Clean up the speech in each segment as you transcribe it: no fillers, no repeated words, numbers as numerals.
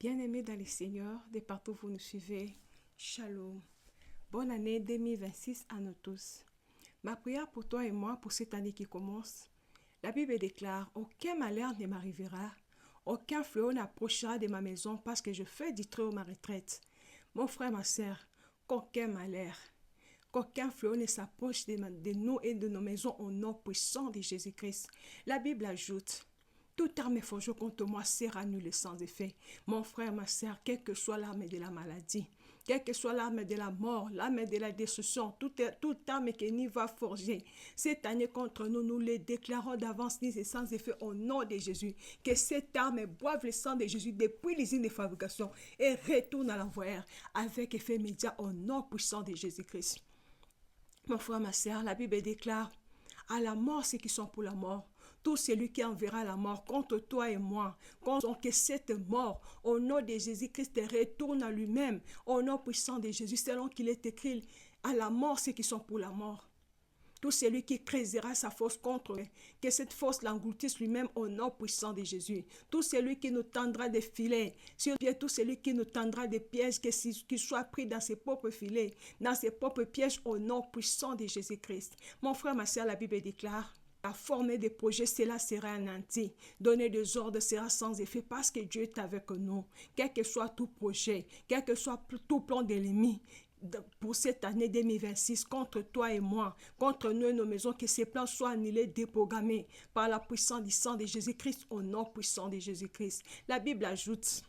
Bien-aimés dans les Seigneurs, de partout où vous nous suivez, Shalom. Bonne année 2026 à nous tous. Ma prière pour toi et moi pour cette année qui commence. La Bible déclare, aucun malheur ne m'arrivera, aucun fléau n'approchera de ma maison parce que je fais du trône ma retraite. Mon frère, ma sœur, qu'aucun fléau ne s'approche de nous et de nos maisons au nom puissant de Jésus-Christ. La Bible ajoute, toute arme forgée contre moi sera nulle sans effet. Mon frère, ma sœur, quelle que soit l'arme de la maladie, quelle que soit l'arme de la mort, l'arme de la destruction, toute arme que nous va forger, cette année contre nous, nous les déclarons d'avance ni sans effet au nom de Jésus. Que cette arme boive le sang de Jésus depuis l'usine de fabrication et retourne à l'envoyeur avec effet immédiat au nom puissant de Jésus-Christ. Mon frère, ma sœur, la Bible déclare, à la mort ceux qui sont pour la mort. Tout celui qui enverra la mort contre toi et moi, que cette mort, au nom de Jésus-Christ, retourne à lui-même, au nom puissant de Jésus, selon qu'il est écrit, à la mort ceux qui sont pour la mort. Tout celui qui creusera sa force contre lui, que cette force l'engloutisse lui-même au nom puissant de Jésus. Tout celui qui nous tendra des filets, tout celui qui nous tendra des pièges, qu'il soit pris dans ses propres filets, dans ses propres pièges au nom puissant de Jésus-Christ. Mon frère, ma soeur, la Bible déclare, à former des projets, cela sera anéanti. Donner des ordres sera sans effet parce que Dieu est avec nous. Quel que soit tout projet, quel que soit tout plan de l'ennemi, pour cette année 2026, contre toi et moi, contre nous et nos maisons, que ces plans soient annulés, déprogrammés par la puissance du sang de Jésus-Christ, au nom puissant de Jésus-Christ. La Bible ajoute,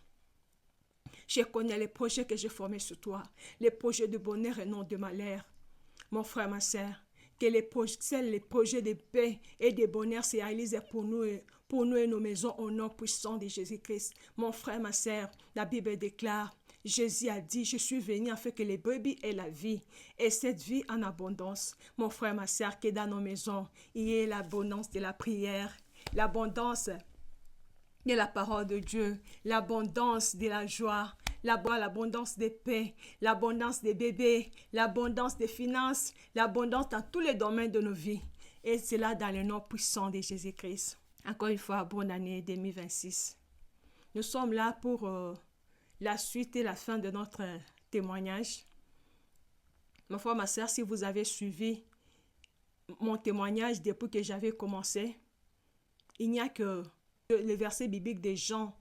je connais les projets que j'ai formés sur toi, les projets de bonheur et non de malheur. Mon frère, ma soeur, que les projets de paix et de bonheur se réalisent pour nous et nos maisons au nom puissant de Jésus-Christ. Mon frère, ma soeur, la Bible déclare, Jésus a dit, je suis venu afin que les brebis aient la vie, et cette vie en abondance. Mon frère, ma soeur, que dans nos maisons, il y ait l'abondance de la prière, l'abondance de la parole de Dieu, l'abondance de la joie, l'abondance de paix, l'abondance des bébés, l'abondance des finances, l'abondance dans tous les domaines de nos vies. Et cela dans le nom puissant de Jésus-Christ. Encore une fois, bonne année 2026. Nous sommes là pour la suite et la fin de notre témoignage. Ma foi, ma soeur, si vous avez suivi mon témoignage depuis que j'avais commencé, il n'y a que le verset biblique de Jean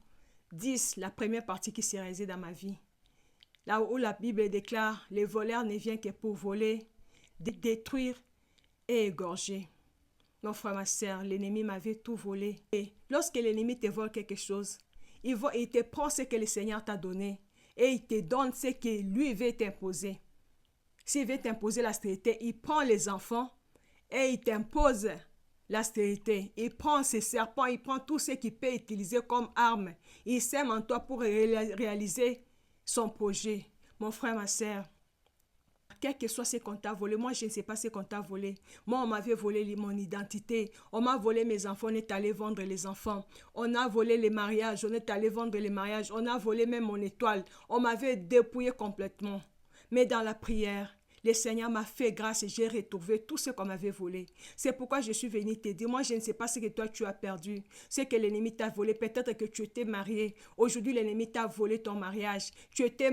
10, la première partie qui s'est réalisée dans ma vie. Là où la Bible déclare, les voleurs ne viennent que pour voler, détruire et égorger. Mon frère, ma soeur, l'ennemi m'avait tout volé. Et lorsque l'ennemi te vole quelque chose, il te prend ce que le Seigneur t'a donné et il te donne ce que lui veut t'imposer. S'il veut t'imposer la stérilité, il prend les enfants et il t'impose la stérilité. Il prend ses serpents, il prend tout ce qu'il peut utiliser comme arme. Il sème en toi pour réaliser son projet. Mon frère, ma soeur, quel que soit ce qu'on t'a volé, moi je ne sais pas ce qu'on t'a volé. Moi on m'avait volé mon identité, on m'a volé mes enfants, on est allé vendre les enfants. On a volé les mariages, on est allé vendre les mariages. On a volé même mon étoile, on m'avait dépouillé complètement. Mais dans la prière, le Seigneur m'a fait grâce et j'ai retrouvé tout ce qu'on m'avait volé. C'est pourquoi je suis venue te dire, moi je ne sais pas ce que toi tu as perdu, ce que l'ennemi t'a volé. Peut-être que tu étais marié, aujourd'hui l'ennemi t'a volé ton mariage. Tu étais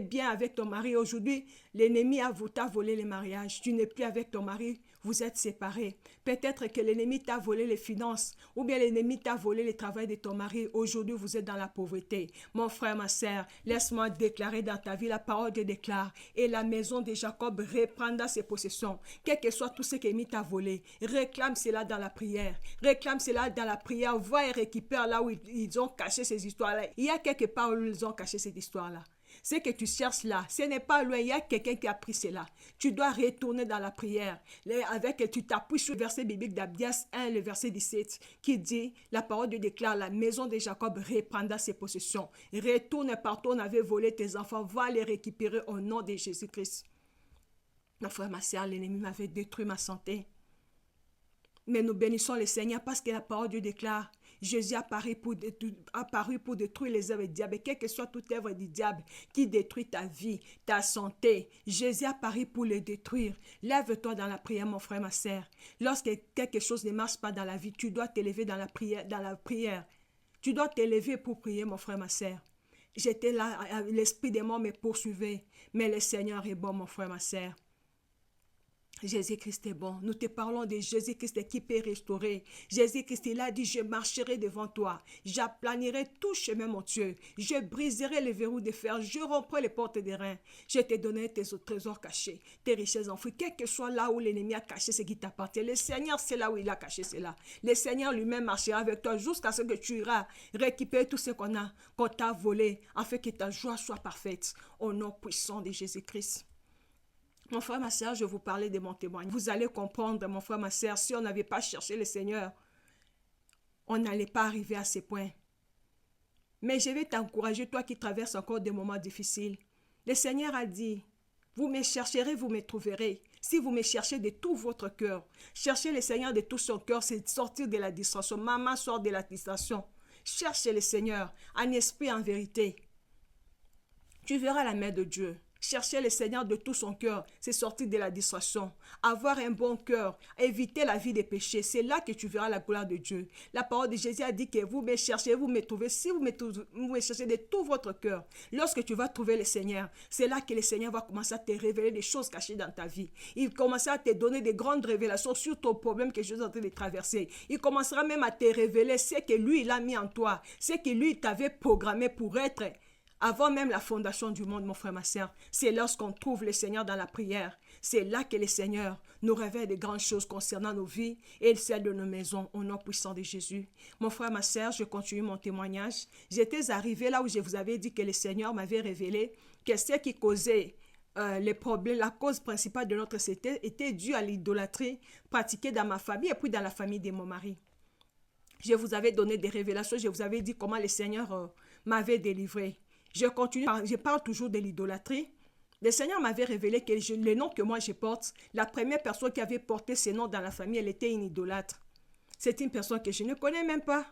bien avec ton mari, aujourd'hui l'ennemi t'a volé le mariage. Tu n'es plus avec ton mari, vous êtes séparés. Peut-être que l'ennemi t'a volé les finances, ou bien l'ennemi t'a volé le travail de ton mari. Aujourd'hui, vous êtes dans la pauvreté. Mon frère, ma sœur, laisse-moi déclarer dans ta vie la parole de déclare. Et la maison de Jacob reprendra ses possessions. Quel que soit tout ce que l'ennemi t'a volé, réclame cela dans la prière. Réclame cela dans la prière. Va et récupère là où ils ont caché ces histoires-là. Il y a quelque part où ils ont caché cette histoire-là. Ce que tu cherches là, ce n'est pas loin, il y a quelqu'un qui a pris cela. Tu dois retourner dans la prière. Tu t'appuies sur le verset biblique d'Abdias 1, le verset 17, qui dit, la parole de déclare, la maison de Jacob reprendra ses possessions. Retourne partout où on avait volé tes enfants, va les récupérer au nom de Jésus-Christ. Mon frère, ma soeur, l'ennemi m'avait détruit ma santé. Mais nous bénissons le Seigneur parce que la parole de Dieu déclare, Jésus apparu pour détruire les œuvres du diable. Et quelle que soit toute œuvre du diable qui détruit ta vie, ta santé, Jésus apparu pour les détruire. Lève-toi dans la prière, mon frère, ma sœur. Lorsque quelque chose ne marche pas dans la vie, tu dois t'élever dans la prière. Tu dois t'élever pour prier, mon frère, ma sœur. J'étais là, l'esprit des morts me poursuivait. Mais le Seigneur est bon, mon frère, ma sœur. Jésus-Christ est bon. Nous te parlons de Jésus-Christ qui peut restaurer. Jésus-Christ, il a dit, je marcherai devant toi. J'aplanirai tout chemin, mon Dieu. Je briserai les verrous de fer. Je romprai les portes des reins. Je te donnerai tes trésors cachés, tes richesses enfouies. Quel que soit là où l'ennemi a caché ce qui t'appartient. Le Seigneur, c'est là où il a caché cela. Le Seigneur lui-même marchera avec toi jusqu'à ce que tu iras récupérer tout ce qu'on t'a volé, afin que ta joie soit parfaite. Au nom puissant de Jésus-Christ. Mon frère, ma soeur, je vous parlais de mon témoignage. Vous allez comprendre, mon frère, ma soeur, si on n'avait pas cherché le Seigneur, on n'allait pas arriver à ce point. Mais je vais t'encourager, toi qui traverses encore des moments difficiles. Le Seigneur a dit, vous me chercherez, vous me trouverez. Si vous me cherchez de tout votre cœur, cherchez le Seigneur de tout son cœur, c'est sortir de la distraction. Maman sort de la distraction. Cherchez le Seigneur, en esprit, en vérité. Tu verras la main de Dieu. Chercher le Seigneur de tout son cœur, c'est sortir de la distraction. Avoir un bon cœur, éviter la vie des péchés, c'est là que tu verras la gloire de Dieu. La parole de Jésus a dit que vous me cherchez, vous me trouvez, si vous me cherchez de tout votre cœur. Lorsque tu vas trouver le Seigneur, c'est là que le Seigneur va commencer à te révéler des choses cachées dans ta vie. Il commencera à te donner des grandes révélations sur ton problème que je suis en train de traverser. Il commencera même à te révéler ce que lui, il a mis en toi, ce que lui, t'avait programmé pour être. Avant même la fondation du monde, mon frère, ma soeur, c'est lorsqu'on trouve le Seigneur dans la prière. C'est là que le Seigneur nous révèle de grandes choses concernant nos vies et celles de nos maisons, au nom puissant de Jésus. Mon frère, ma soeur, je continue mon témoignage. J'étais arrivé là où je vous avais dit que le Seigneur m'avait révélé que ce qui causait les problèmes, la cause principale de notre société était due à l'idolâtrie pratiquée dans ma famille et puis dans la famille de mon mari. Je vous avais donné des révélations, je vous avais dit comment le Seigneur m'avait délivré. Je continue, je parle toujours de l'idolâtrie. Le Seigneur m'avait révélé que les noms que moi je porte, la première personne qui avait porté ces noms dans la famille, elle était une idolâtre. C'est une personne que je ne connais même pas.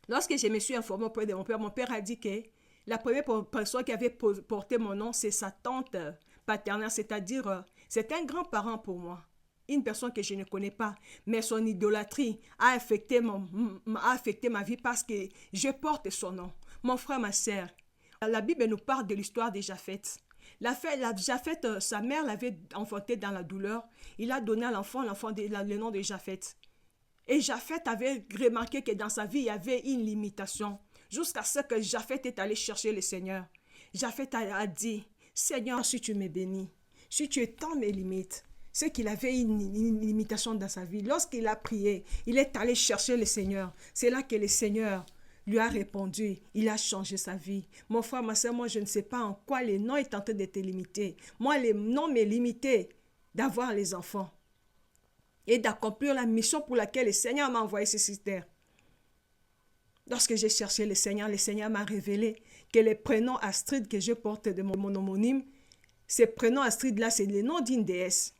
Lorsque je me suis informée auprès de mon père a dit que la première personne qui avait porté mon nom, c'est sa tante paternelle, c'est-à-dire, c'est un grand-parent pour moi. Une personne que je ne connais pas, mais son idolâtrie a affecté ma vie parce que je porte son nom. Mon frère, ma sœur, la Bible nous parle de l'histoire de Japheth. Japheth, sa mère l'avait enfanté dans la douleur. Il a donné à l'enfant le nom de Japheth. Et Japheth avait remarqué que dans sa vie, il y avait une limitation. Jusqu'à ce que Japheth est allé chercher le Seigneur. Japheth a dit, Seigneur, si tu me bénis, si tu étends mes limites, c'est qu'il avait une limitation dans sa vie. Lorsqu'il a prié, il est allé chercher le Seigneur. C'est là que le Seigneur lui a répondu, il a changé sa vie. Mon frère, ma soeur, moi je ne sais pas en quoi les noms est en train d'être limités. Moi, les noms m'est limité d'avoir les enfants et d'accomplir la mission pour laquelle le Seigneur m'a envoyé sur terre. Lorsque j'ai cherché le Seigneur m'a révélé que les prénoms Astrid que je porte de mon homonyme, ces prénoms Astrid-là, c'est le nom d'une déesse.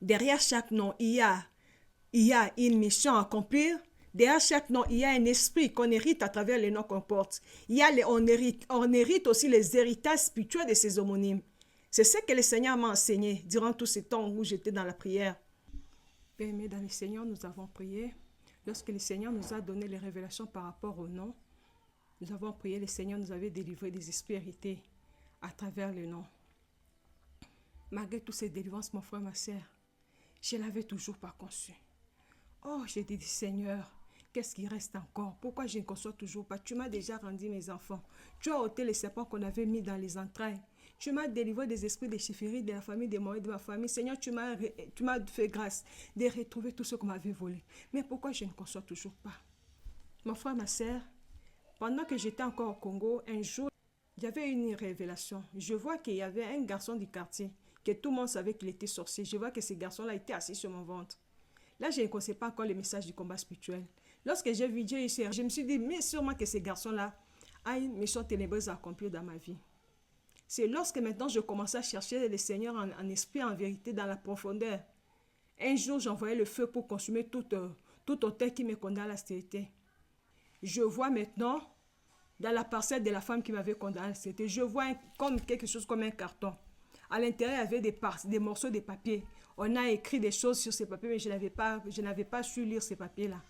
Derrière chaque nom, il y a une mission à accomplir. Derrière chaque nom, il y a un esprit qu'on hérite à travers les noms qu'on porte. On hérite aussi les héritages spirituels de ces homonymes. C'est ce que le Seigneur m'a enseigné durant tout ce temps où j'étais dans la prière. Bien-aimés dans le Seigneur, nous avons prié. Lorsque le Seigneur nous a donné les révélations par rapport au nom, nous avons prié, le Seigneur nous avait délivré des esprits hérités à travers le nom. Malgré toutes ces délivrances, mon frère, ma soeur, je ne l'avais toujours pas conçu. Oh, j'ai dit, Seigneur, qu'est-ce qui reste encore? Pourquoi je ne conçois toujours pas? Tu m'as déjà rendu mes enfants. Tu as ôté les serpents qu'on avait mis dans les entrailles. Tu m'as délivré des esprits de chifferie de la famille de moi et de ma famille. Seigneur, tu m'as fait grâce de retrouver tout ce qu'on m'avait volé. Mais pourquoi je ne conçois toujours pas? Mon frère, ma soeur, pendant que j'étais encore au Congo, un jour, j'avais une révélation. Je vois qu'il y avait un garçon du quartier, que tout le monde savait qu'il était sorcier. Je vois que ce garçon-là était assis sur mon ventre. Là, je ne connaissais pas encore le message du combat spirituel. Lorsque j'ai vu Dieu ici, je me suis dit, mais sûrement que ce garçon-là a une mission ténébreuse à accomplir dans ma vie. C'est lorsque maintenant je commençais à chercher le Seigneur en esprit, en vérité, dans la profondeur. Un jour, j'envoyais le feu pour consumer tout autel qui me condamne à la stérilité. Je vois maintenant, dans la parcelle de la femme qui m'avait condamné à la stérilité, je vois comme quelque chose comme un carton. À l'intérieur, il y avait des morceaux de papier. On a écrit des choses sur ces papiers, mais je n'avais pas su lire ces papiers-là.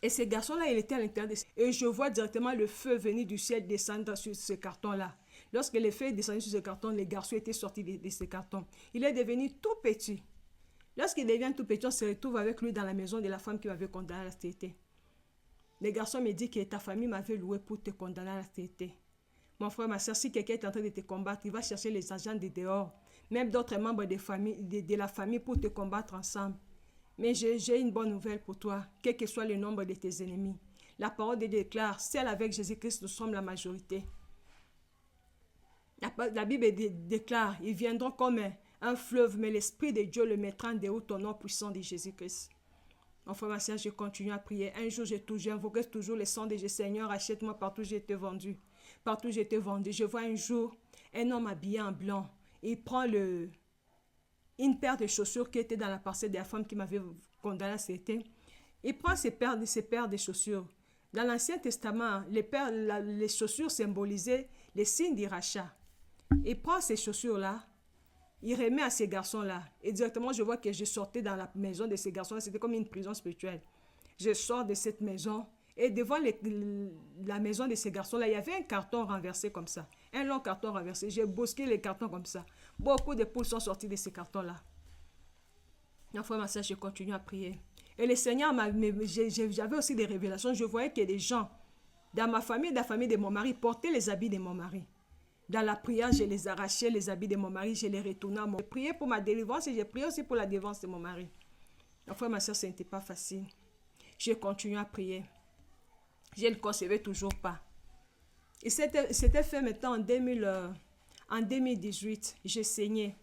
Et ce garçon-là, il était à l'intérieur et je vois directement le feu venir du ciel descendre sur ce carton-là. Lorsque le feu est descendu sur ce carton, les garçons étaient sortis de ce carton. Il est devenu tout petit. Lorsqu'il devient tout petit, on se retrouve avec lui dans la maison de la femme qui m'avait condamné à la stérilité. Les garçons me disent que ta famille m'avait loué pour te condamner à la stérilité. Mon frère, ma soeur, si quelqu'un est en train de te combattre, il va chercher les agents de dehors, même d'autres membres de la famille pour te combattre ensemble. Mais j'ai une bonne nouvelle pour toi, quel que soit le nombre de tes ennemis. La parole de Dieu déclare, celle avec Jésus-Christ, nous sommes la majorité. La Bible déclare, ils viendront comme un fleuve, mais l'Esprit de Dieu le mettra en déroute au nom puissant de Jésus-Christ. Mon frère, ma soeur, je continue à prier. Un jour, j'invoquais toujours le sang de Jésus. Seigneur, achète-moi partout où j'ai été vendu. Partout où j'ai été vendu. Je vois un jour un homme habillé en blanc. Il prend une paire de chaussures qui était dans la parcelle de la femme qui m'avait condamné à c'était. Il prend ces paires de chaussures. Dans l'Ancien Testament, les chaussures symbolisaient les signes du rachat. Il prend ces chaussures-là, il remet à ces garçons-là. Et directement, je vois que je sortais dans la maison de ces garçons-là. C'était comme une prison spirituelle. Je sors de cette maison et devant la maison de ces garçons-là, il y avait un carton renversé comme ça. Un long carton renversé. J'ai bousculé les cartons comme ça. Beaucoup de poules sont sorties de ces cartons-là. Ma frère, ma soeur, je continue à prier. Et le Seigneur, j'avais aussi des révélations. Je voyais que des gens, dans ma famille, dans la famille de mon mari, portaient les habits de mon mari. Dans la prière, je les arrachais, les habits de mon mari, je les retournais à mon mari. J'ai prié pour ma délivrance et j'ai prié aussi pour la délivrance de mon mari. Ma frère, ma soeur, ce n'était pas facile. J'ai continué à prier. Je ne le concevais toujours pas. Et c'était fait maintenant en 2018. J'ai saigné.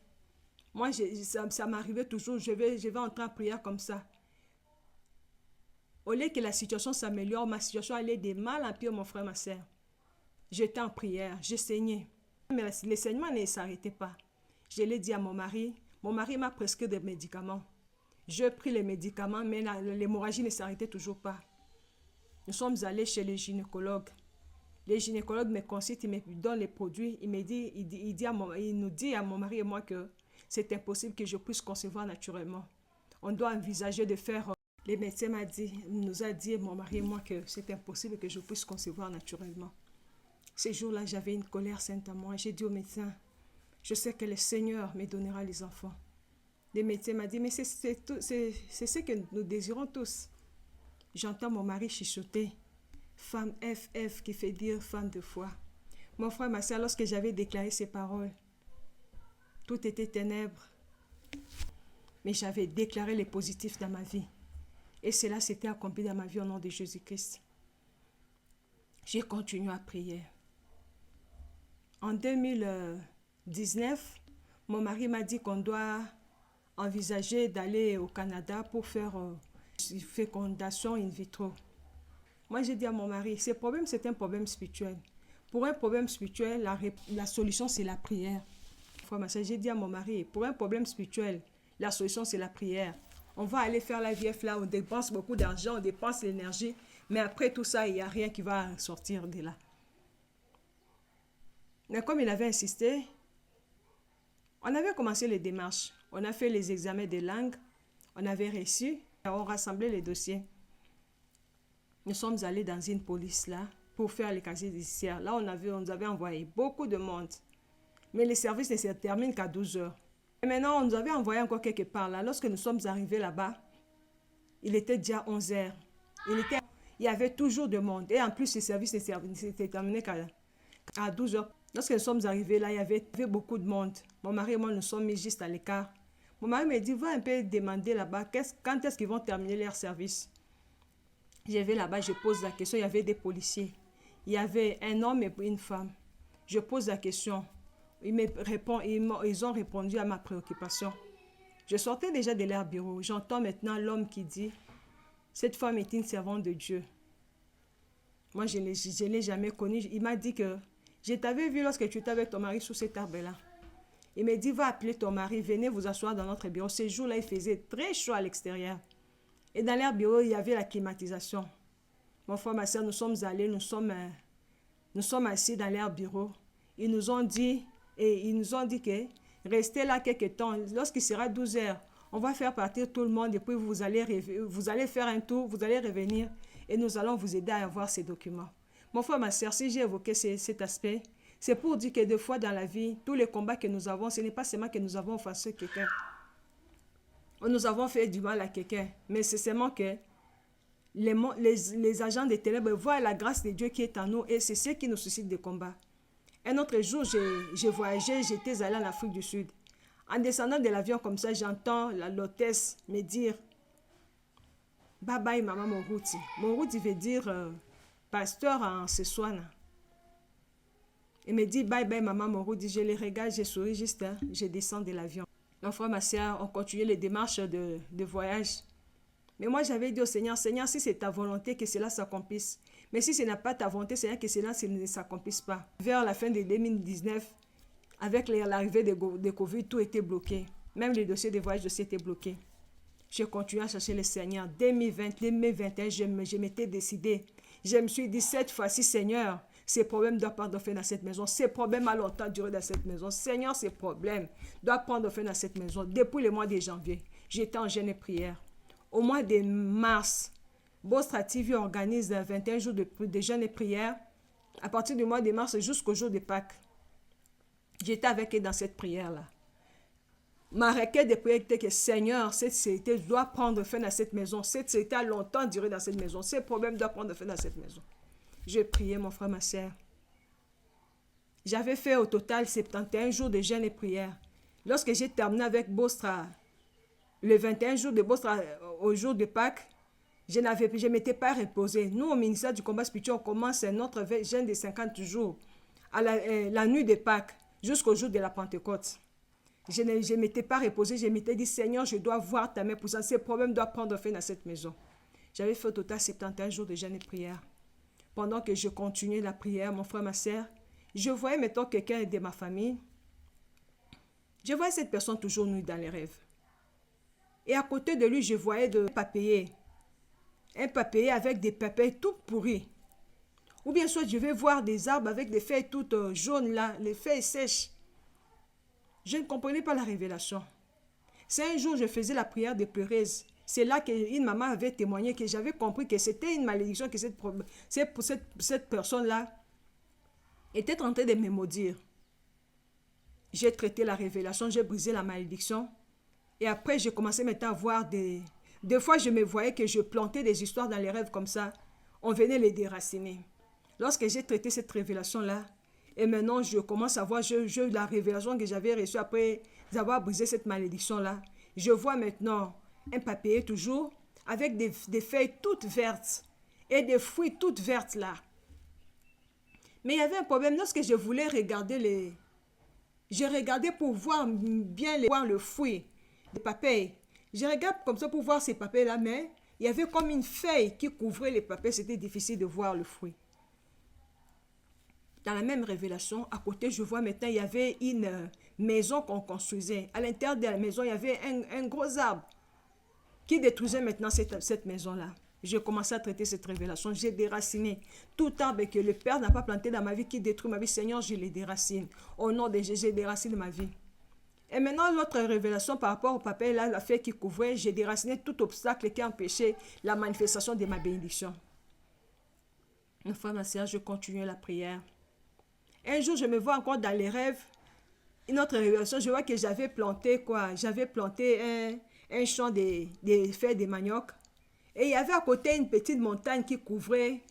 Moi, ça m'arrivait toujours. Je vais entrer en prière comme ça. Au lieu que la situation s'améliore, ma situation allait de mal en pire, mon frère, ma soeur. J'étais en prière, j'ai saigné. Mais le saignement ne s'arrêtait pas. Je l'ai dit à mon mari. Mon mari m'a prescrit des médicaments. J'ai pris les médicaments, mais l'hémorragie ne s'arrêtait toujours pas. Nous sommes allés chez les gynécologues. Les gynécologues me consultent, ils me donnent les produits. Il nous dit à mon mari et moi que c'est impossible que je puisse concevoir naturellement. On doit envisager de faire... Les médecins nous a dit, mon mari et moi, que c'est impossible que je puisse concevoir naturellement. Ces jours-là, j'avais une colère sainte à moi. J'ai dit au médecin, je sais que le Seigneur me donnera les enfants. Le médecin m'a dit, mais c'est ce que nous désirons tous. J'entends mon mari chuchoter, femme FF qui fait dire femme de foi. Mon frère, ma soeur, lorsque j'avais déclaré ces paroles, tout était ténèbres. Mais j'avais déclaré les positifs dans ma vie. Et cela s'était accompli dans ma vie au nom de Jésus-Christ. J'ai continué à prier. En 2019, mon mari m'a dit qu'on doit envisager d'aller au Canada pour faire fécondation in vitro. Moi, j'ai dit à mon mari, ce problème, c'est un problème spirituel. Pour un problème spirituel, la solution, c'est la prière. J'ai dit à mon mari, pour un problème spirituel, la solution, c'est la prière. On va aller faire l'IVF là, on dépense beaucoup d'argent, on dépense l'énergie, mais après tout ça, il n'y a rien qui va sortir de là. Mais comme il avait insisté, on avait commencé les démarches. On a fait les examens de langue, on avait reçu, on rassemblait les dossiers. Nous sommes allés dans une police là pour faire les casiers judiciaires. Là, on nous avait envoyé beaucoup de monde. Mais les services ne se terminent qu'à 12 heures. Et maintenant, on nous avait envoyé encore quelque part là. Lorsque nous sommes arrivés là-bas, il était déjà 11 heures. Il y avait toujours de monde. Et en plus, les services ne se terminaient qu'à 12 heures. Lorsque nous sommes arrivés là, il y avait beaucoup de monde. Mon mari et moi, nous sommes mis juste à l'écart. Mon mari me dit, va un peu demander là-bas, quand est-ce qu'ils vont terminer leur service. Je vais là-bas, je pose la question, il y avait des policiers. Il y avait un homme et une femme. Je pose la question. Ils ont répondu à ma préoccupation. Je sortais déjà de leur bureau. J'entends maintenant l'homme qui dit, cette femme est une servante de Dieu. Moi, je ne l'ai jamais connue. Il m'a dit que je t'avais vu lorsque tu étais avec ton mari sous cet arbre-là. Il m'a dit, va appeler ton mari, venez vous asseoir dans notre bureau. Ce jour-là, il faisait très chaud à l'extérieur. Et dans leur bureau, il y avait la climatisation. Mon frère, ma soeur, nous sommes allés, nous sommes assis dans leur bureau. Ils nous ont dit que restez là quelques temps. Lorsqu'il sera 12 heures, on va faire partir tout le monde et puis vous allez faire un tour, vous allez revenir et nous allons vous aider à avoir ces documents. Mon frère, ma soeur, si j'ai évoqué cet aspect, c'est pour dire que des fois dans la vie, tous les combats que nous avons, ce n'est pas seulement que nous avons offensé quelqu'un, ou nous avons fait du mal à quelqu'un, mais c'est seulement que les agents des ténèbres voient la grâce de Dieu qui est en nous et c'est ce qui nous suscite des combats. Un autre jour, j'ai voyagé, j'étais allé en Afrique du Sud. En descendant de l'avion comme ça, j'entends l'hôtesse me dire « Bye bye, maman Morouti ». Morouti veut dire pasteur en Setswana. Il me dit « Bye bye, maman Morouti ». Je les regarde, je souris juste, hein, je descends de l'avion. Mon frère, ma soeur, on continuait les démarches de voyage. Mais moi, j'avais dit au Seigneur, Seigneur, si c'est ta volonté que cela s'accomplisse. Mais si ce n'est pas ta volonté, Seigneur, que cela ne s'accomplisse pas. Vers la fin de 2019, avec l'arrivée de Covid, tout était bloqué. Même les dossiers de voyage étaient bloqués. Je continuais à chercher le Seigneur. 2020, 2021, je m'étais décidé. Je me suis dit, cette fois-ci, Seigneur, ces problèmes doivent prendre fin dans cette maison. Ces problèmes a longtemps duré dans cette maison. Seigneur, ces problèmes doivent prendre fin dans cette maison. Depuis le mois de janvier, j'étais en jeûne et prière. Au mois de mars, Bostra TV organise 21 jours de jeûne et prière. À partir du mois de mars jusqu'au jour de Pâques, j'étais avec eux dans cette prière-là. Ma requête de prière était que Seigneur, cette société doit prendre fin dans cette maison. Cette société a longtemps duré dans cette maison. Ces problèmes doivent prendre fin dans cette maison. Je priais, mon frère, ma soeur. J'avais fait au total 71 jours de jeûne et prière. Lorsque j'ai terminé avec Bostra, le 21 jours de Bostra au jour de Pâques, je ne m'étais pas reposé. Nous, au ministère du combat spirituel, on commence notre jeûne de 50 jours à la nuit de Pâques jusqu'au jour de la Pentecôte. Je ne m'étais pas reposé. Je m'étais dit, Seigneur, je dois voir ta main pour ça. Ces problèmes doivent prendre fin dans cette maison. J'avais fait au total 71 jours de jeûne et prière. Pendant que je continuais la prière, mon frère, ma soeur, je voyais maintenant quelqu'un de ma famille. Je voyais cette personne toujours nue dans les rêves. Et à côté de lui, je voyais un papier avec des papiers tout pourris. Ou bien soit je vais voir des arbres avec des feuilles toutes jaunes là, les feuilles sèches. Je ne comprenais pas la révélation. C'est un jour, je faisais la prière de pleureuse. C'est là qu'une maman avait témoigné que j'avais compris que c'était une malédiction que cette personne-là était en train de me maudire. J'ai traité la révélation, j'ai brisé la malédiction. Et après, j'ai commencé maintenant à voir des fois, je me voyais que je plantais des histoires dans les rêves comme ça. On venait les déraciner. Lorsque j'ai traité cette révélation-là, et maintenant, je commence à voir la révélation que j'avais reçue après avoir brisé cette malédiction-là. Je vois maintenant un papier toujours avec des feuilles toutes vertes et des fruits toutes vertes là. Mais il y avait un problème. Lorsque je voulais regarder je regardais pour voir bien voir le fruit des papiers. Je regarde comme ça pour voir ces papiers-là, mais il y avait comme une feuille qui couvrait les papiers. C'était difficile de voir le fruit. Dans la même révélation, à côté, je vois maintenant, il y avait une maison qu'on construisait. À l'intérieur de la maison, il y avait un gros arbre qui détruisait maintenant cette maison-là. J'ai commencé à traiter cette révélation. J'ai déraciné tout arbre que le Père n'a pas planté dans ma vie, qui détruit ma vie. Seigneur, je les déracine. Au nom de Jésus, je déracine ma vie. Et maintenant, l'autre révélation par rapport au papier, là, la feuille qui couvrait, j'ai déraciné tout obstacle qui empêchait la manifestation de ma bénédiction. Une fois, ma soeur, je continuais la prière. Un jour, je me vois encore dans les rêves. Une autre révélation, je vois que j'avais planté un champ des feuilles de manioc. Et il y avait à côté une petite montagne qui couvrait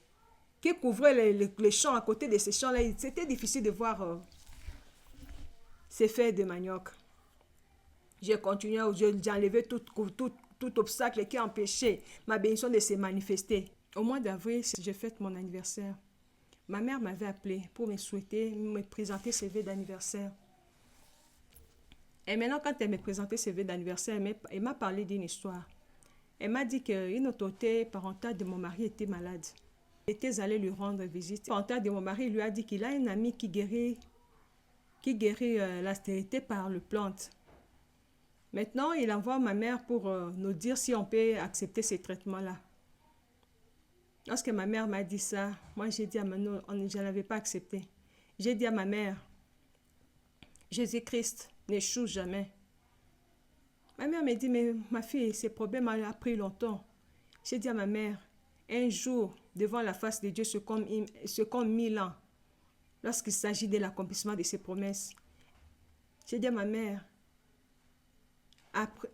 les champs. À côté de ces champs-là, c'était difficile de voir ces feuilles de manioc. J'ai continué, j'ai enlevé tout obstacle qui empêchait ma bénédiction de se manifester. Au mois d'avril, j'ai fête mon anniversaire. Ma mère m'avait appelé pour me souhaiter, me présenter ses vœux d'anniversaire. Et maintenant, quand elle me présentait ses vœux d'anniversaire, elle m'a parlé d'une histoire. Elle m'a dit qu'une autorité parentale de mon mari était malade. J'étais allée lui rendre visite. Le parentale de mon mari lui a dit qu'il a un ami qui guérit la stérilité par le plante. Maintenant, il envoie ma mère pour nous dire si on peut accepter ces traitements-là. Lorsque ma mère m'a dit ça, moi j'ai dit à Manon, je n'avais pas accepté. J'ai dit à ma mère, Jésus-Christ n'échoue jamais. Ma mère me dit, mais ma fille, ces problèmes ont pris longtemps. J'ai dit à ma mère, un jour devant la face de Dieu, ce comme 1000 ans, lorsqu'il s'agit de l'accomplissement de ses promesses. J'ai dit à ma mère, après,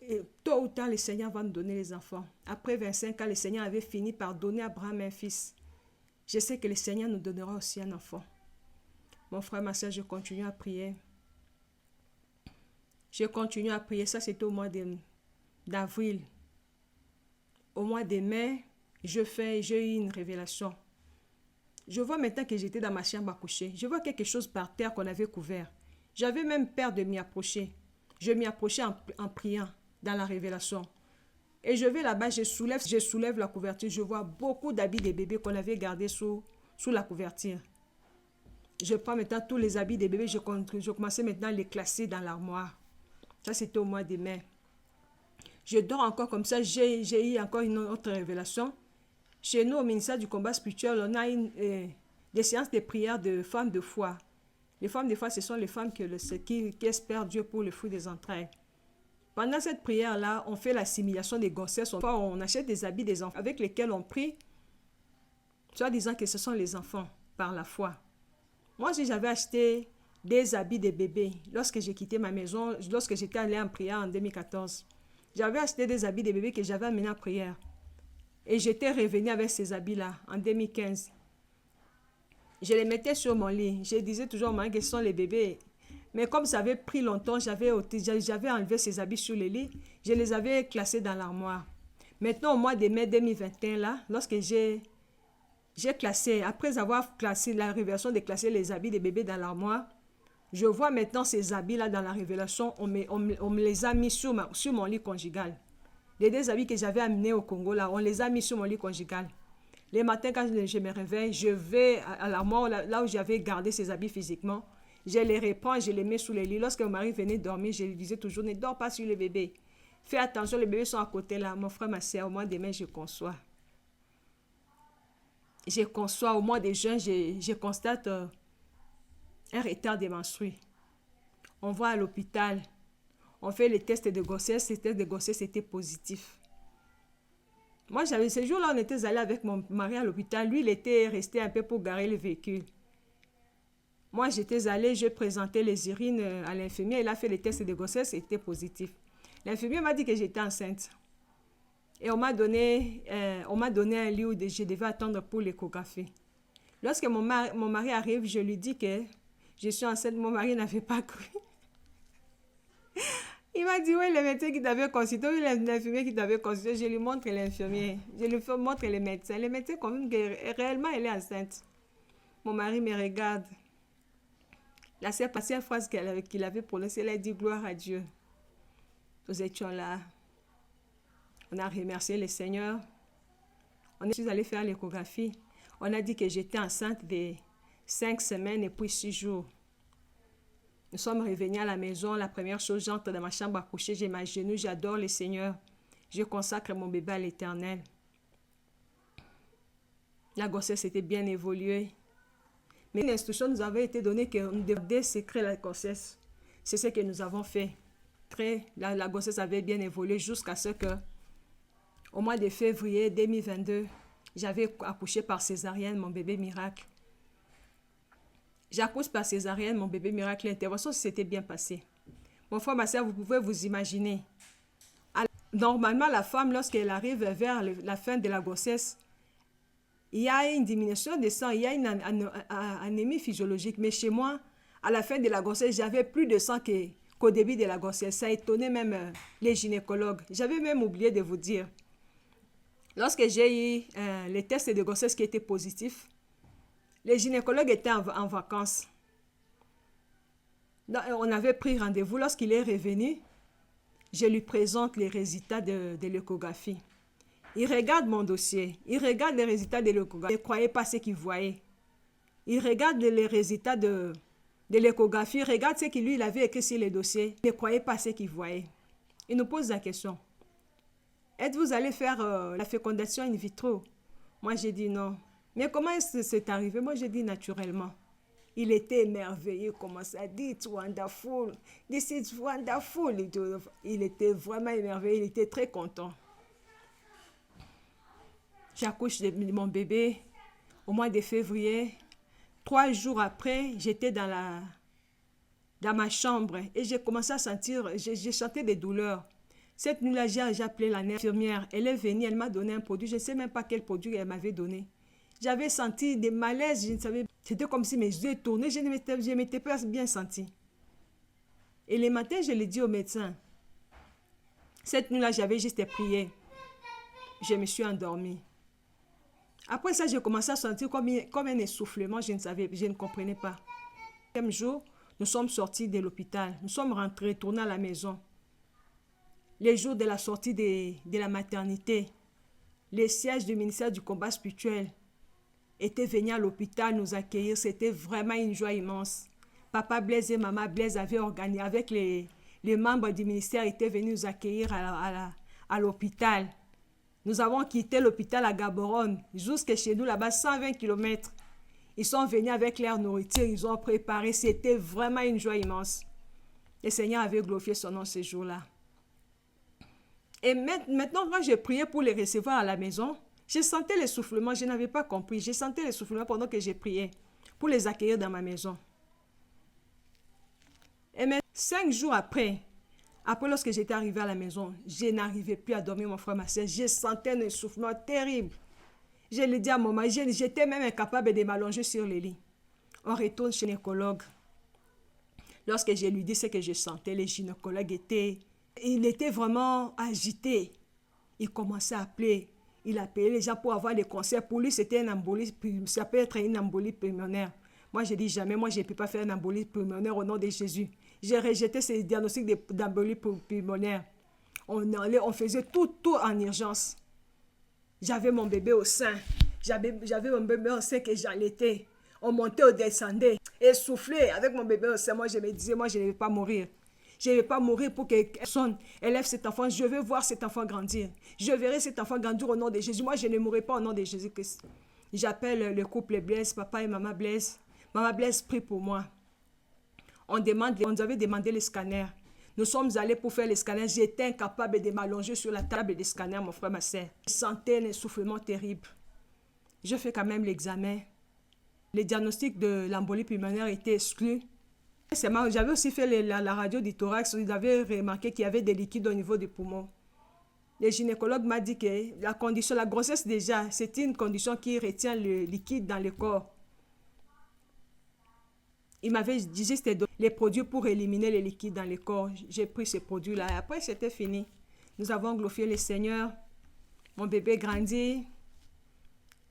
tôt ou tard, le Seigneur va nous donner les enfants. Après 25 ans, le Seigneur avait fini par donner à Abraham un fils. Je sais que le Seigneur nous donnera aussi un enfant. Mon frère, ma soeur, je continue à prier. Je continue à prier. Ça, c'était au mois d'avril. Au mois de mai, j'ai eu une révélation. Je vois maintenant que j'étais dans ma chambre à coucher. Je vois quelque chose par terre qu'on avait couvert. J'avais même peur de m'y approcher. Je m'y approchais en priant dans la révélation. Et je vais là-bas, je soulève la couverture. Je vois beaucoup d'habits des bébés qu'on avait gardés sous la couverture. Je prends maintenant tous les habits des bébés. Je commençais maintenant à les classer dans l'armoire. Ça, c'était au mois de mai. Je dors encore comme ça. J'ai eu encore une autre révélation. Chez nous, au ministère du combat spirituel, on a des séances de prière de femmes de foi. Les femmes de foi, ce sont les femmes qui espèrent Dieu pour le fruit des entrailles. Pendant cette prière-là, on fait l'assimilation des grossesses. On achète des habits des enfants avec lesquels on prie, soit disant que ce sont les enfants par la foi. Moi, j'avais acheté des habits de bébés lorsque j'ai quitté ma maison, lorsque j'étais allée en prière en 2014. J'avais acheté des habits de bébés que j'avais amenés en prière. Et j'étais revenue avec ces habits-là en 2015. Je les mettais sur mon lit. Je disais toujours au mari que ce sont les bébés. Mais comme ça avait pris longtemps, j'avais enlevé ces habits sur le lit. Je les avais classés dans l'armoire. Maintenant, au mois de mai 2021, là, lorsque j'ai classé, après avoir classé la révélation de classer les habits des bébés dans l'armoire, je vois maintenant ces habits-là dans la révélation. On me les a mis sur mon lit conjugal. Les 2 habits que j'avais amenés au Congo, là, on les a mis sur mon lit conjugal. Les matins, quand je me réveille, je vais à l'armoire, là où j'avais gardé ces habits physiquement. Je les reprends, je les mets sous le lit. Lorsque mon mari venait dormir, je lui disais toujours, ne dors pas sur le bébé. Fais attention, les bébés sont à côté là. Mon frère, ma soeur, au mois de mai, je conçois. Au mois de juin, je constate un retard des menstrues. On va à l'hôpital. On fait les tests de grossesse. Les tests de grossesse étaient positifs. Moi, ce jour-là, on était allé avec mon mari à l'hôpital. Lui, il était resté un peu pour garer le véhicule. Moi, j'étais allée, je présentais les urines à l'infirmière. Il a fait les tests de grossesse, c'était positif. L'infirmière m'a dit que j'étais enceinte. Et on m'a donné un lit où je devais attendre pour l'échographie. Lorsque mon mari arrive, je lui dis que je suis enceinte. Mon mari n'avait pas cru. Il m'a dit, oui, le médecin qui t'avait consulté, oui, l'infirmière qui t'avait consulté. Je lui montre l'infirmière. Je lui montre les médecins. Les médecins confirment que réellement, elle est enceinte. Mon mari me regarde. La seule phrase qu'il avait prononcée, elle a dit, gloire à Dieu. Nous étions là. On a remercié le Seigneur. On est allé faire l'échographie. On a dit que j'étais enceinte de 5 semaines et puis 6 jours. Nous sommes revenus à la maison. La première chose, j'entre dans ma chambre à coucher, j'ai mes genoux, j'adore le Seigneur. Je consacre mon bébé à l'Éternel. La grossesse était bien évoluée. Mais une instruction nous avait été donnée qu'on devait sécréter la grossesse. C'est ce que nous avons fait. La grossesse avait bien évolué jusqu'à ce que, au mois de février 2022, j'avais accouché par césarienne mon bébé miracle. J'accouche par césarienne mon bébé miracle. L'intervention s'était bien passée. Mon frère, ma soeur, vous pouvez vous imaginer. Normalement, la femme, lorsqu'elle arrive vers la fin de la grossesse, il y a une diminution de sang, il y a une anémie physiologique. Mais chez moi, à la fin de la grossesse, j'avais plus de sang qu'au début de la grossesse. Ça étonnait même les gynécologues. J'avais même oublié de vous dire. Lorsque j'ai eu les tests de grossesse qui étaient positifs, les gynécologues étaient en vacances. Donc, on avait pris rendez-vous. Lorsqu'il est revenu, je lui présente les résultats de l'échographie. Il regarde mon dossier. Il regarde les résultats de l'échographie. Il ne croyait pas ce qu'il voyait. Il regarde les résultats de l'échographie. Il regarde ce qu'il lui avait écrit sur le dossier. Il ne croyait pas ce qu'il voyait. Il nous pose la question. Êtes-vous allé faire la fécondation in vitro? Moi, j'ai dit non. Mais comment est-ce que c'est arrivé? Moi, j'ai dit naturellement. Il était émerveillé. Il commençait à dire, it's wonderful. This is wonderful. Il était vraiment émerveillé. Il était très content. J'accouche de mon bébé au mois de février. 3 jours après, j'étais dans ma chambre et j'ai commencé à sentir, j'ai senti des douleurs. Cette nuit-là, j'ai appelé l'infirmière. Elle est venue, elle m'a donné un produit. Je ne sais même pas quel produit elle m'avait donné. J'avais senti des malaises, je ne savais pas. C'était comme si mes yeux tournaient, je ne m'étais pas bien senti. Et le matin, je l'ai dit au médecin. Cette nuit-là, j'avais juste prié. Je me suis endormie. Après ça, j'ai commencé à sentir comme un essoufflement, je ne comprenais pas. Le 5e jour, nous sommes sortis de l'hôpital. Nous sommes retournés à la maison. Les jours de la sortie de la maternité, les sièges du ministère du combat spirituel étaient venus à l'hôpital nous accueillir. C'était vraiment une joie immense. Papa Blaise et Maman Blaise avaient organisé, avec les membres du ministère, étaient venus nous accueillir à l'hôpital. Nous avons quitté l'hôpital à Gaborone, jusqu'à chez nous, là-bas, 120 km. Ils sont venus avec leur nourriture, ils ont préparé. C'était vraiment une joie immense. Le Seigneur avait glorifié son nom ce jour-là. Et maintenant, quand j'ai prié pour les recevoir à la maison, je sentais l'essoufflement, je n'avais pas compris. Je sentais l'essoufflement pendant que j'ai prié pour les accueillir dans ma maison. Et même 5 jours après, lorsque j'étais arrivée à la maison, je n'arrivais plus à dormir, mon frère, ma soeur. Je sentais un essoufflement terrible. Je l'ai dit à mon mari, j'étais même incapable de m'allonger sur le lit. On retourne chez le gynécologue. Lorsque je lui dis ce que je sentais, le gynécologue était vraiment agité. Il commençait à appeler. Il appelait les gens pour avoir des conseils. Pour lui, c'était une embolie. Ça peut être une embolie pulmonaire. Moi, je dis jamais, moi, je ne peux pas faire une embolie pulmonaire au nom de Jésus. J'ai rejeté ces diagnostics d'embolie pulmonaire. On faisait tout en urgence. J'avais mon bébé au sein. J'avais mon bébé au sein que j'allaitais. On montait, on descendait. Essoufflé avec mon bébé au sein. Moi, je me disais, moi, je ne vais pas mourir. Je ne vais pas mourir pour que personne élève cet enfant. Je veux voir cet enfant grandir. Je verrai cet enfant grandir au nom de Jésus. Moi, je ne mourrai pas au nom de Jésus-Christ. J'appelle le couple Blaise, papa et maman Blaise. Maman Blaise prie pour moi. On nous avait demandé le scanner. Nous sommes allés pour faire le scanner. J'étais incapable de m'allonger sur la table des scanners, mon frère, ma soeur. Je sentais un essoufflement terrible. Je fais quand même l'examen. Le diagnostic de l'embolie pulmonaire était exclu. J'avais aussi fait la radio du thorax. Ils avaient remarqué qu'il y avait des liquides au niveau du poumon. Le gynécologue m'a dit que la grossesse déjà, c'est une condition qui retient le liquide dans le corps. Il m'avait dit juste les produits pour éliminer les liquides dans le corps. J'ai pris ces produits-là. Et après, c'était fini. Nous avons glorifié le Seigneur. Mon bébé grandit.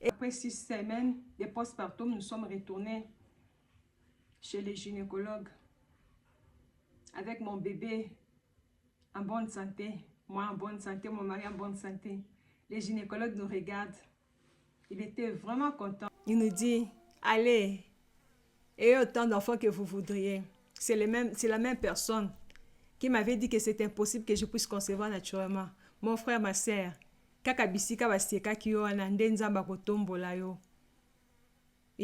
Et après 6 semaines de postpartum, nous sommes retournés chez les gynécologues avec mon bébé en bonne santé. Moi en bonne santé, mon mari en bonne santé. Les gynécologues nous regardent. Il était vraiment content. Il nous dit, allez, ayez autant d'enfants que vous voudriez. C'est la même personne qui m'avait dit que c'est impossible que je puisse concevoir naturellement. Mon frère, ma soeur, il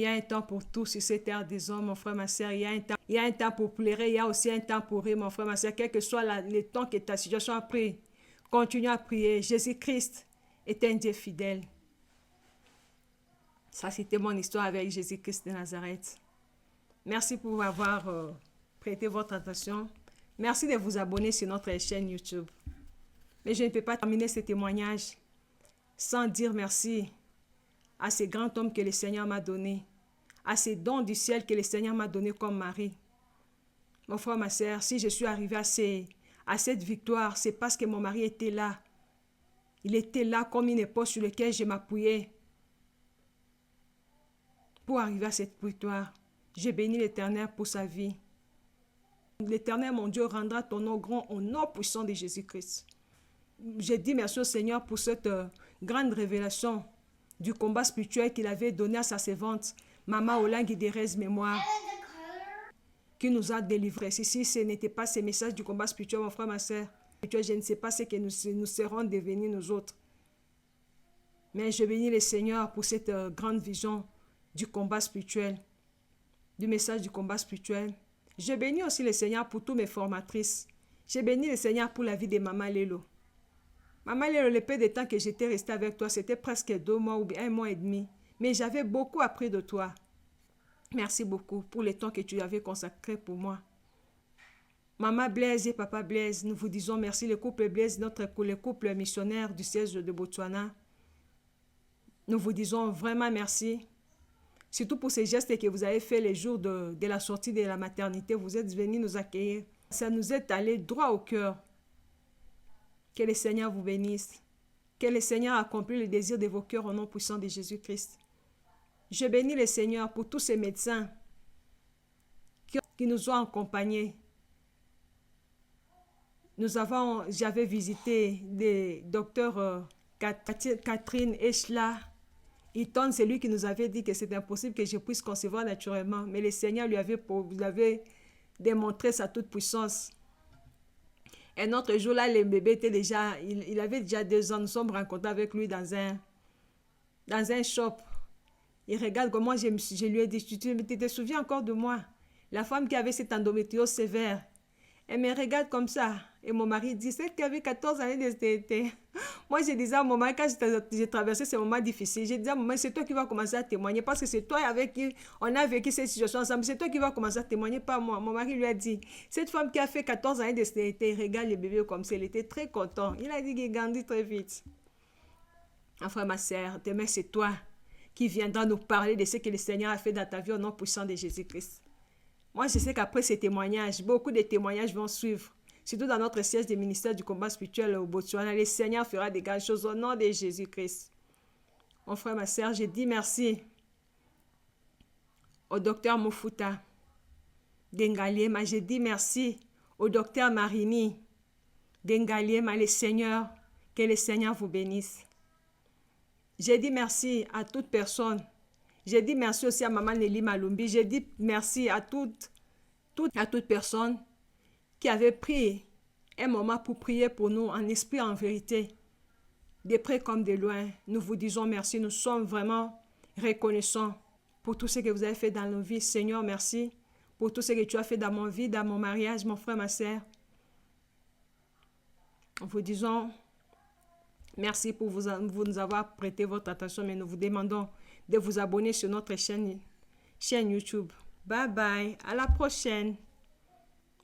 y a un temps pour tout sur cette terre des hommes, mon frère, ma soeur. Il y a un temps pour pleurer, il y a aussi un temps pour rire, mon frère, ma soeur. Quel que soit le temps que ta situation a pris, continue à prier. Jésus-Christ est un Dieu fidèle. Ça, c'était mon histoire avec Jésus-Christ de Nazareth. Merci pour avoir prêté votre attention. Merci de vous abonner sur notre chaîne YouTube. Mais je ne peux pas terminer ce témoignage sans dire merci à ces grands hommes que le Seigneur m'a donné, à ces dons du ciel que le Seigneur m'a donné comme mari. Mon frère, ma soeur, si je suis arrivée à cette victoire, c'est parce que mon mari était là. Il était là comme une épaule sur laquelle je m'appuyais pour arriver à cette victoire. Je bénis l'Éternel pour sa vie. L'Éternel, mon Dieu, rendra ton nom grand au nom puissant de Jésus-Christ. Je dis merci au Seigneur pour cette grande révélation du combat spirituel qu'il avait donné à sa servante, Maman Olang Guiderez Mémoire, qui nous a délivrés. Si ce n'était pas ces messages du combat spirituel, mon frère, ma soeur, je ne sais pas ce que nous serons devenus nous autres. Mais je bénis le Seigneur pour cette grande vision du combat spirituel, du message du combat spirituel. Je bénis aussi le Seigneur pour toutes mes formatrices. Je bénis le Seigneur pour la vie de Maman Lélo. Maman, le peu de temps que j'étais restée avec toi, c'était presque 2 mois ou bien 1 mois et demi. Mais j'avais beaucoup appris de toi. Merci beaucoup pour le temps que tu avais consacré pour moi. Maman Blaise et Papa Blaise, nous vous disons merci. Le couple Blaise, le couple missionnaire du siège de Botswana. Nous vous disons vraiment merci. Surtout pour ces gestes que vous avez fait les jours de la sortie de la maternité. Vous êtes venus nous accueillir. Ça nous est allé droit au cœur. Que le Seigneur vous bénisse. Que le Seigneur accomplisse le désir de vos cœurs au nom puissant de Jésus-Christ. Je bénis le Seigneur pour tous ces médecins qui nous ont accompagnés. J'avais visité des docteurs Catherine Echla. Eaton, c'est lui qui nous avait dit que c'est impossible que je puisse concevoir naturellement. Mais le Seigneur lui avait démontré sa toute puissance. Un autre jour, là, le bébé était déjà, il avait déjà 2 ans. Nous sommes rencontrés avec lui dans un shop. Il regarde comment je lui ai dit, tu te souviens encore de moi? La femme qui avait cette endométriose sévère. Elle me regarde comme ça. Et mon mari dit, c'est qu'elle avait 14 années de stérilité. Moi, je disais à mon mari, quand j'ai traversé ces moments difficiles, je disais à mon mari, c'est toi qui vas commencer à témoigner parce que c'est toi avec qui on a vécu cette situation ensemble. C'est toi qui vas commencer à témoigner, pas moi. Mon mari lui a dit, cette femme qui a fait 14 années de stérilité, il regarde le bébé comme ça. Il était très content. Il a dit qu'il grandit très vite. Enfin, ma sœur, demain, c'est toi qui viendra nous parler de ce que le Seigneur a fait dans ta vie au nom puissant de Jésus-Christ. Moi, je sais qu'après ces témoignages, beaucoup de témoignages vont suivre. Surtout dans notre siège du ministère du combat spirituel au Botswana, le Seigneur fera des grandes choses au nom de Jésus-Christ. Mon frère, ma sœur, je dis merci au docteur Mofuta d'Engaliema. Je dis merci au docteur Marini d'Engaliema, le Seigneur, que le Seigneur vous bénisse. Je dis merci à toute personne. Je dis merci aussi à Maman Nelly Malumbi. Je dis merci à toute personne qui avait pris un moment pour prier pour nous en esprit, en vérité. De près comme de loin, nous vous disons merci. Nous sommes vraiment reconnaissants pour tout ce que vous avez fait dans nos vies. Seigneur, merci pour tout ce que tu as fait dans mon vie, dans mon mariage, mon frère, ma sœur. Nous vous disons merci pour vous nous avoir prêté votre attention, mais nous vous demandons de vous abonner sur notre chaîne YouTube. Bye bye, à la prochaine.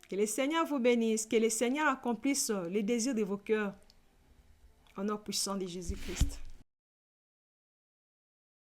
Que le Seigneur vous bénisse, que le Seigneur accomplisse les désirs de vos cœurs. Au nom puissant de Jésus-Christ.